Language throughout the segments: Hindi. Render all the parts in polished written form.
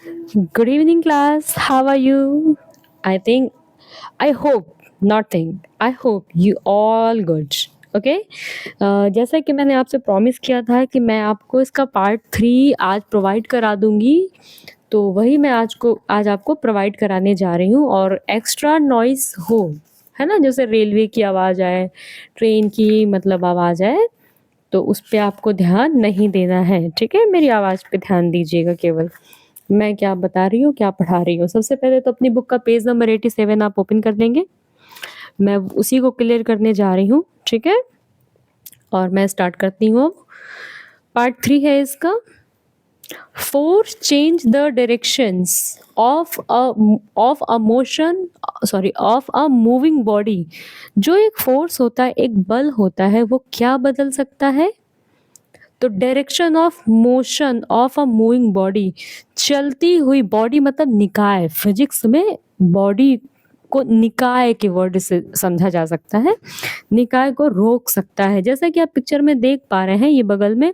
Good evening, class. How are you? I think, I hope, not think, I hope you all good. Okay जैसा कि मैंने आपसे प्रॉमिस किया था कि मैं आपको इसका पार्ट 3 आज प्रोवाइड करा दूंगी, तो वही मैं आज आपको प्रोवाइड कराने जा रही हूँ। और एक्स्ट्रा नॉइस हो, है ना, जैसे रेलवे की आवाज़ आए, ट्रेन की मतलब आवाज़ आए, तो उस पे आपको ध्यान नहीं देना है, ठीक है। मेरी आवाज़ पे ध्यान दीजिएगा केवल, मैं क्या बता रही हूँ, क्या पढ़ा रही हूँ। सबसे पहले तो अपनी बुक का पेज नंबर 87 आप ओपन कर लेंगे। मैं उसी को क्लियर करने जा रही हूँ, ठीक है। और मैं स्टार्ट करती हूँ अब। पार्ट 3 है इसका। Force change the directions of a motion, sorry, of a moving body. जो एक फोर्स होता है, एक बल होता है, वो क्या बदल सकता है? तो direction of motion of a moving body, चलती हुई बॉडी मतलब निकाय। फिजिक्स में बॉडी को निकाय के वर्ड से समझा जा सकता है, निकाय को रोक सकता है। जैसा कि आप पिक्चर में देख पा रहे हैं, ये बगल में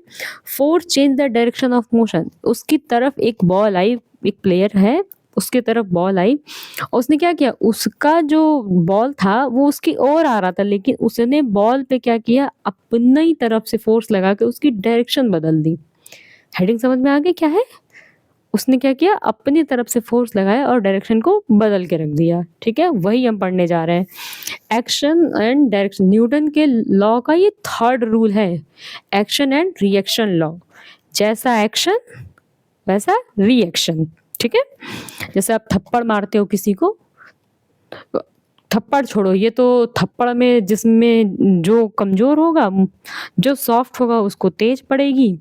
force change the direction of motion, उसकी तरफ एक बॉल आई, एक प्लेयर है, उसकी तरफ बॉल आई, और उसने क्या किया, उसका जो बॉल था वो उसकी ओर आ रहा था, लेकिन उसने बॉल पे क्या किया, अपनी तरफ से फोर्स लगा के उसकी डायरेक्शन बदल दी। हेडिंग समझ में आ गई क्या है? उसने क्या किया, अपनी तरफ से फोर्स लगाया और डायरेक्शन को बदल के रख दिया, ठीक है। वही हम पढ़ने जा रहे हैं। एक्शन एंड डायरेक्शन, न्यूटन के लॉ का ये थर्ड रूल है, एक्शन एंड रिएक्शन लॉ। जैसा एक्शन वैसा रिएक्शन, ठीक है। जैसे आप थप्पड़ मारते हो किसी को, थप्पड़ छोड़ो, ये तो थप्पड़ में जिसमें जो कमजोर होगा, जो सॉफ्ट होगा उसको तेज पड़ेगी,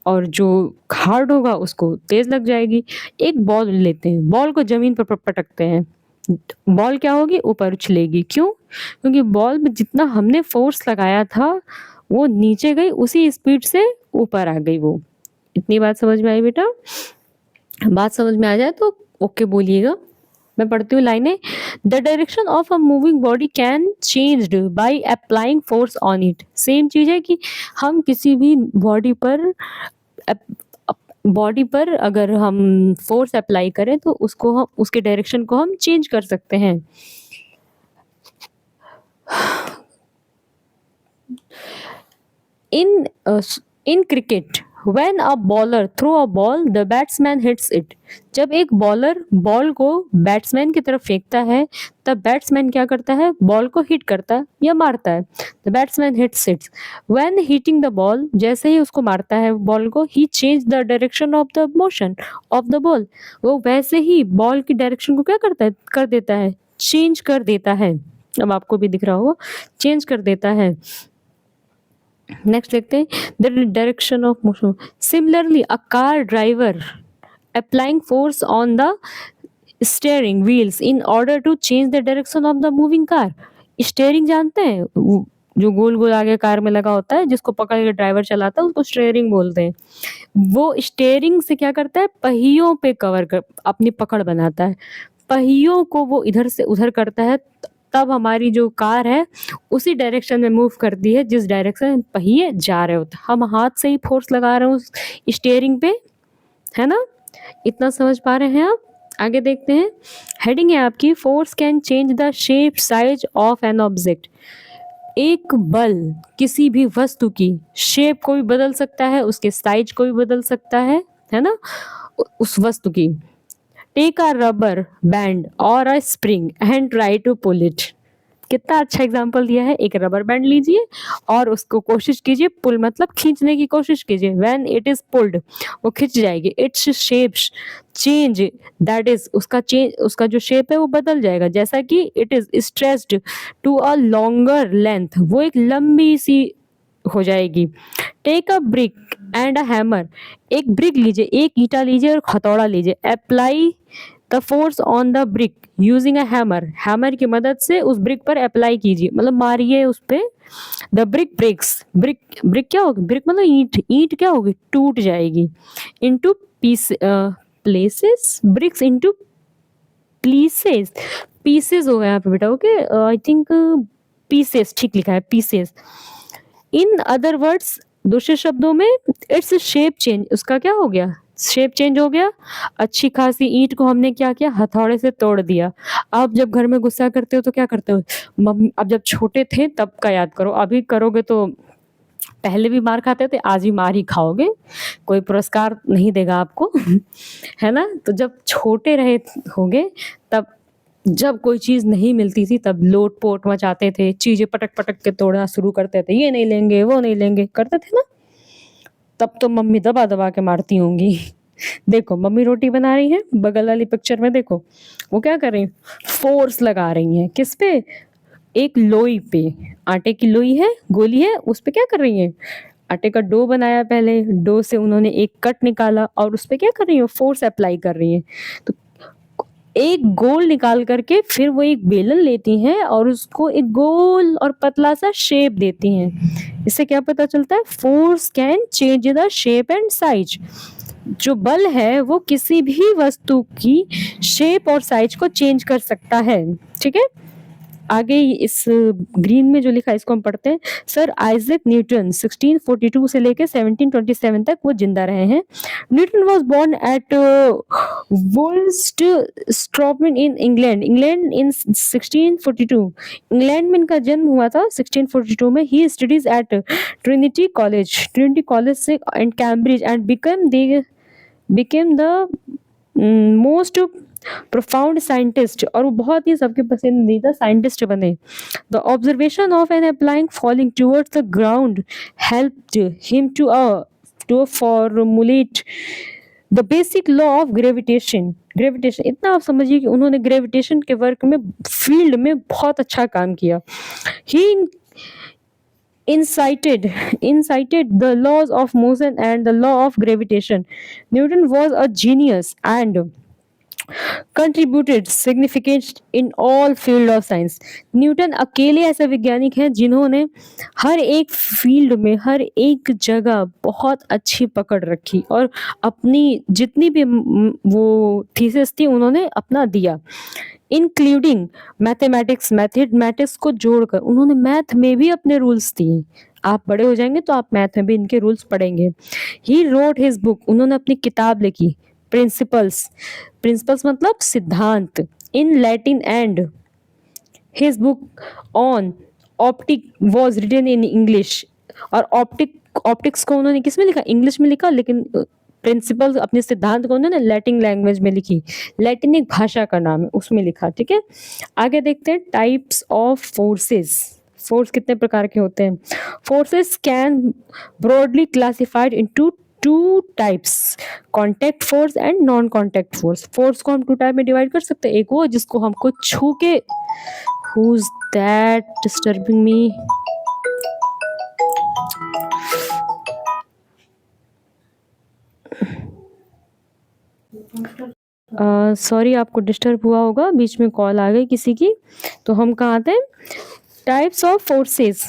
और जो हार्ड होगा उसको तेज लग जाएगी। एक बॉल लेते हैं, बॉल को जमीन पर पटकते हैं, बॉल क्या होगी, ऊपर उछलेगी। क्यों? क्योंकि बॉल में जितना हमने फोर्स लगाया था वो नीचे गई, उसी स्पीड से ऊपर आ गई वो। इतनी बात समझ में आई बेटा? बात समझ में आ जाए तो ओके बोलिएगा। मैं पढ़ती हूँ लाइनें। The direction of a moving body can changed by applying force on it. Same चीज है कि हम किसी भी बॉडी पर अगर हम फोर्स अप्लाई करें तो उसको हम, उसके डायरेक्शन को हम चेंज कर सकते हैं। In cricket when a bowler throw a ball the batsman hits it। जब एक बॉलर बॉल को बैट्समैन की तरफ फेंकता है, तब बैट्समैन क्या करता है, बॉल को हिट करता है या मारता है। The batsman hits it when hitting the ball, जैसे ही उसको मारता है बॉल को, he changed the direction of the motion of the ball। वो वैसे ही बॉल की डायरेक्शन को क्या करता है, कर देता है, चेंज कर देता है। अब आपको भी दिख रहा होगा, चेंज कर देता है। नेक्स्ट देखते हैं, the direction of motion. Similarly a car driver applying force on the steering wheels in order to change the direction of the moving car. Steering जानते हैं, जो गोल गोल आगे कार में लगा होता है, जिसको पकड़ के ड्राइवर चलाता है, उसको स्टीयरिंग बोलते हैं। वो स्टीयरिंग से क्या करता है, पहियों पे कवर कर अपनी पकड़ बनाता है, पहियों को वो इधर से उधर करता है, तब हमारी जो कार है उसी डायरेक्शन में मूव करती है जिस डायरेक्शन में पहिए जा रहे होते हैं। हम हाथ से ही फोर्स लगा रहे हैं स्टीयरिंग पे, है ना। इतना समझ पा रहे हैं आप? आगे देखते हैं। हेडिंग है आपकी, force can change the shape size of an object. एक बल किसी भी वस्तु की शेप को भी बदल सकता है, उसके साइज को भी बदल सकता है ना, उस वस्तु की। टेक अ रबर बैंड और a spring and try to pull it. कितना अच्छा एग्जाम्पल दिया है। एक रबर बैंड लीजिए और उसको कोशिश कीजिए, पुल मतलब खींचने की कोशिश कीजिए। व्हेन इट इज पुल्ड, वो खिंच जाएगी। It's shapes change, that is उसका जो शेप है वो बदल जाएगा। जैसा कि it is stressed to a longer length, वो एक लंबी सी हो जाएगी। Take a brick and a hammer. एक ब्रिक लीजिए, एक ईटा लीजिए और हथौड़ा लीजिए। Apply the force on the brick using a hammer. Hammer की मदद से उस ब्रिक पर अप्लाई कीजिए, मतलब मारिए उस पे। The brick breaks. ब्रिक क्या होगी, ब्रिक मतलब ईंट, ईंट क्या होगी, टूट जाएगी। Into piece places, bricks into pieces. Pieces हो गया यहाँ पे बेटा, ओके। आई थिंक पीसेस ठीक लिखा है, पीसेस। इन अदर वर्ड्स, दूसरे शब्दों में, इट्स शेप चेंज, उसका क्या हो गया, शेप चेंज हो गया, अच्छी खासी ईंट को हमने क्या किया, हथौड़े से तोड़ दिया। आप जब घर में गुस्सा करते हो तो क्या करते हो? अब जब छोटे थे तब का याद करो, अभी करोगे तो पहले भी मार खाते थे, आज भी मार ही खाओगे, कोई पुरस्कार नहीं देगा आपको है ना? तो जब छोटे रहे होगे तब जब कोई चीज़ नहीं मिलती थी तब लोट-पोट मचाते थे, चीज़ें पटक-पटक के तोड़ना शुरू करते थे, ये नहीं लेंगे, वो नहीं लेंगे, करते थे ना? तब तो मम्मी दबा-दबा के मारती होंगी देखो मम्मी रोटी बना रही है, बगल वाली पिक्चर में देखो, वो क्या कर रही हैं? फ़ोर्स लगा रही हैं, किस पे? एक लोई पे, आटे की लोई है, गोली है, उस पे क्या कर रही हैं? आटे का डो बनाया पहले, डो से उन्होंने एक कट निकाला और उस पे क्या कर रही हैं? फ़ोर्स अप्लाई कर रही हैं। तो एक गोल निकाल करके फिर वो एक बेलन लेती हैं और उसको एक गोल और पतला सा शेप देती हैं। इससे क्या पता चलता है? Force can change the shape and size. जो बल है वो किसी भी वस्तु की शेप और साइज को चेंज कर सकता है। ठीक है, आगे इस ग्रीन में जो लिखा है इसको हम पढ़ते हैं। सर आइजैक न्यूटन 1642 से लेकर 1727 तक वो जिंदा रहे हैं। Newton was born at Woolsthorpe in England in 1642। England में इनका जन्म हुआ था 1642 में। He studies at Trinity college से and Cambridge and became the most profound scientist, और वो बहुत ही सबके पसंदीदा साइंटिस्ट बने। The observation of an applying falling towards the ground helped him to formulate the basic law of gravitation इतना आप समझिए कि उन्होंने ग्रेविटेशन के वर्क में फील्ड में बहुत अच्छा काम किया। ही incited the laws of motion and the law of gravitation. Newton was a genius and contributed significant in all field of science. Newton अकेले ऐसे वैज्ञानिक हैं जिन्होंने हर एक फील्ड में हर एक जगह बहुत अच्छी पकड़ रखी और अपनी जितनी भी वो थीसिस थी उन्होंने अपना दिया, इंक्लूडिंग मैथमेटिक्स को जोड़कर उन्होंने मैथ में भी अपने रूल्स दिए। आप बड़े हो जाएंगे तो आप मैथ में भी इनके रूल्स पढ़ेंगे। ही रोट हिज बुक, उन्होंने अपनी किताब लिखी प्रिंसिपल्स मतलब सिद्धांत, in Latin and his book on optic was written in English. और ऑप्टिक्स को उन्होंने किस में लिखा? इंग्लिश में लिखा, लेकिन प्रिंसिपल्स अपने सिद्धांत को उन्होंने लैटिन लैंग्वेज में लिखी। लैटिन एक भाषा का नाम है, उसमें लिखा। ठीक है, आगे देखते हैं टाइप्स ऑफ फोर्सेस। फोर्स कितने प्रकार के होते हैं? Forces can broadly classified into two types, contact force and non contact force. Force को हम टू टाइप में डिवाइड कर सकते हैं। एक वो जिसको हमको छू के, who is that disturbing me? Sorry आपको डिस्टर्ब हुआ होगा, बीच में कॉल आ गई किसी की। तो हम कहाँ आते हैं? Types of forces.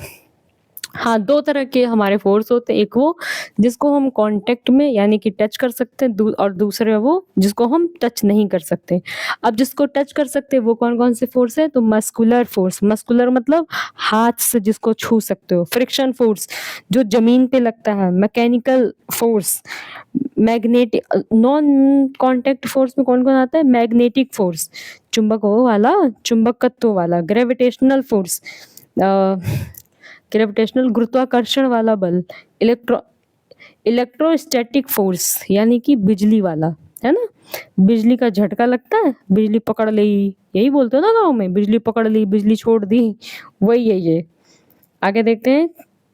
हाँ, दो तरह के हमारे फोर्स होते हैं, एक वो जिसको हम कांटेक्ट में यानी कि टच कर सकते हैं, और दूसरे वो जिसको हम टच नहीं कर सकते। अब जिसको टच कर सकते हैं वो कौन कौन से फोर्स है? तो मस्कुलर फोर्स, मस्कुलर मतलब हाथ से जिसको छू सकते हो। फ्रिक्शन फोर्स जो जमीन पे लगता है। Mechanical force, magnetic. Non contact force में कौन कौन आता है? मैग्नेटिक फोर्स, चुंबकत्व वाला। ग्रेविटेशनल गुरुत्वाकर्षण वाला बल। इलेक्ट्रोस्टैटिक फोर्स यानी कि बिजली वाला, है ना? बिजली का झटका लगता है, बिजली पकड़ ली, यही बोलते हो ना गाँव में, बिजली पकड़ ली, बिजली छोड़ दी, वही है ये। आगे देखते हैं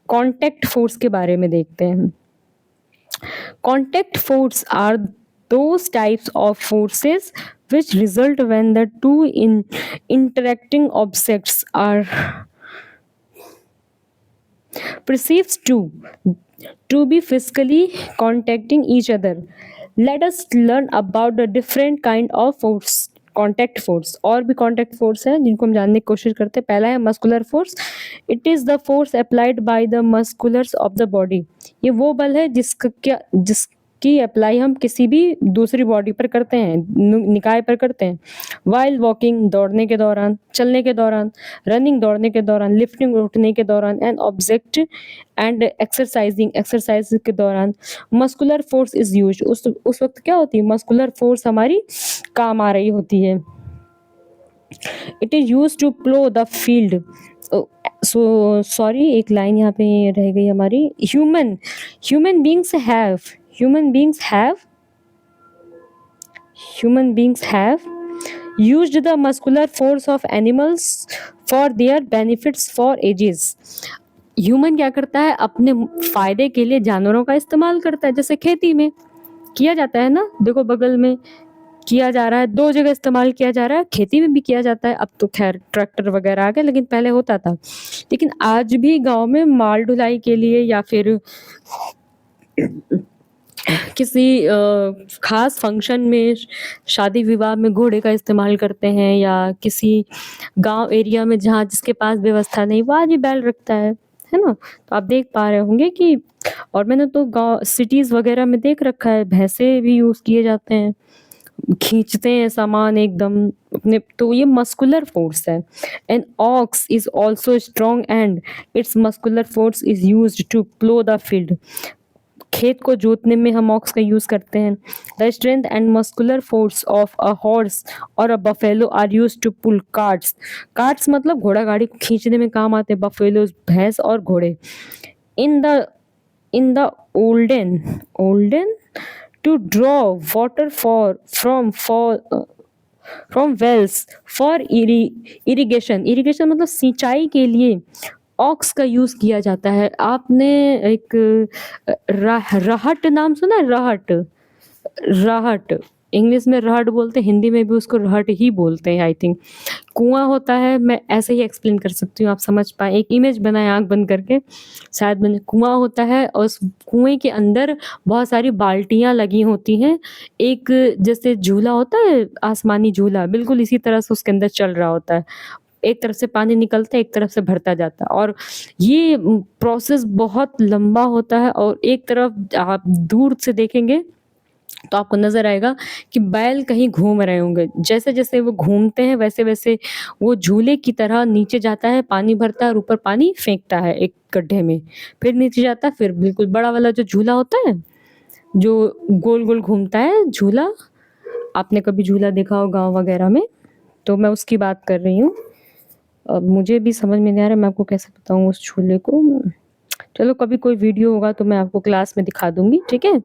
कांटेक्ट फोर्स के बारे में देखते हैं। Contact force are those types of forces which result when the two interacting objects are perceived to be physically contacting each other. Let us learn about the different kind of force. Contact force, और भी कॉन्टैक्ट फोर्स है जिनको हम जानने की कोशिश करते हैं। पहला है muscular force. It is the force applied by the musculars of the body. ये वो बल है जिसके एक्टिविटी अप्लाई हम किसी भी दूसरी बॉडी पर करते हैं, निकाय पर करते हैं। वाइल वॉकिंग, दौड़ने के दौरान, चलने के दौरान, रनिंग, दौड़ने के दौरान, लिफ्टिंग, उठने के दौरान, and object and exercising, exercise के दौरान। मस्कुलर फोर्स इज यूज, उस वक्त क्या होती है, मस्कुलर फोर्स हमारी काम आ रही होती है। It is use to plough the field. So sorry, एक लाइन यहाँ पे रह गई हमारी। Human beings have human beings have human beings have used the muscular force of animals for their benefits for ages। Human क्या करता है, अपने फायदे के लिए जानवरों का इस्तेमाल करता है। जैसे खेती में किया जाता है ना, देखो बगल में किया जा रहा है, दो जगह इस्तेमाल किया जा रहा है, खेती में भी किया जाता है। अब तो खैर ट्रैक्टर वगैरह आ गए, लेकिन पहले होता था। लेकिन आज भी गांव में माल ढुलाई के लिए या फिर किसी खास फंक्शन में, शादी विवाह में घोड़े का इस्तेमाल करते हैं, या किसी गांव एरिया में जहाँ जिसके पास व्यवस्था नहीं, वो आज भी बैल रखता है ना। तो आप देख पा रहे होंगे कि, और मैंने तो गांव सिटीज वगैरह में देख रखा है, भैंसे भी यूज किए जाते हैं, खींचते हैं सामान एकदम अपने। तो ये मस्कुलर फोर्स है। An ox is also strong and its muscular force is used to plough the field. खेत को जोतने में हम ऑक्स का यूज करते हैं। The strength and muscular force of a horse और a buffalo are use to pull carts. Carts मतलब घोड़ा गाड़ी को खींचने में काम आते हैं, बफेलो भैंस और घोड़े। In the olden to draw water from wells for irrigation मतलब सिंचाई के लिए ऑक्स का यूज किया जाता है। आपने एक रहट नाम सुना है? रहट इंग्लिश में रहट बोलते हैं, हिंदी में भी उसको रहट ही बोलते हैं आई थिंक। कुआं होता है, मैं ऐसे ही एक्सप्लेन कर सकती हूँ, आप समझ पाए। एक इमेज बनाए आंख बंद करके, शायद मैंने, कुआं होता है और उस कुएं के अंदर बहुत सारी बाल्टियां लगी होती हैं। एक जैसे झूला होता है, आसमानी झूला, बिल्कुल इसी तरह से उसके अंदर चल रहा होता है। एक तरफ से पानी निकलता है, एक तरफ से भरता जाता है, और ये प्रोसेस बहुत लंबा होता है। और एक तरफ आप दूर से देखेंगे तो आपको नजर आएगा कि बैल कहीं घूम रहे होंगे। जैसे जैसे वो घूमते हैं वैसे वैसे वो झूले की तरह नीचे जाता है, पानी भरता है और ऊपर पानी फेंकता है एक गड्ढे में, फिर नीचे जाता है। फिर बिल्कुल बड़ा वाला जो झूला होता है, जो गोल गोल घूमता है झूला, आपने कभी झूला देखा हो गाँव वगैरह में, तो मैं उसकी बात कर रही हूँ। अब मुझे भी समझ में नहीं आ रहा मैं आपको कैसे बताऊँ उस झूले को। चलो कभी कोई वीडियो होगा तो मैं आपको क्लास में दिखा दूंगी, ठीक है।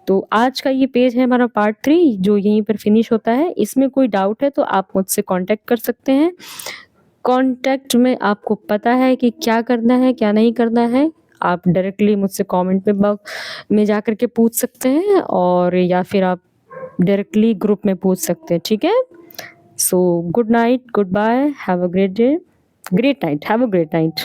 तो आज का ये पेज है हमारा पार्ट 3, जो यहीं पर फिनिश होता है। इसमें कोई डाउट है तो आप मुझसे कांटेक्ट कर सकते हैं। कांटेक्ट में आपको पता है कि क्या करना है क्या नहीं करना है। आप डायरेक्टली मुझसे कमेंट में जा कर के पूछ सकते हैं, और या फिर आप डायरेक्टली ग्रुप में पूछ सकते हैं, ठीक है। So good night, good bye, have a great day, great night, have a great night.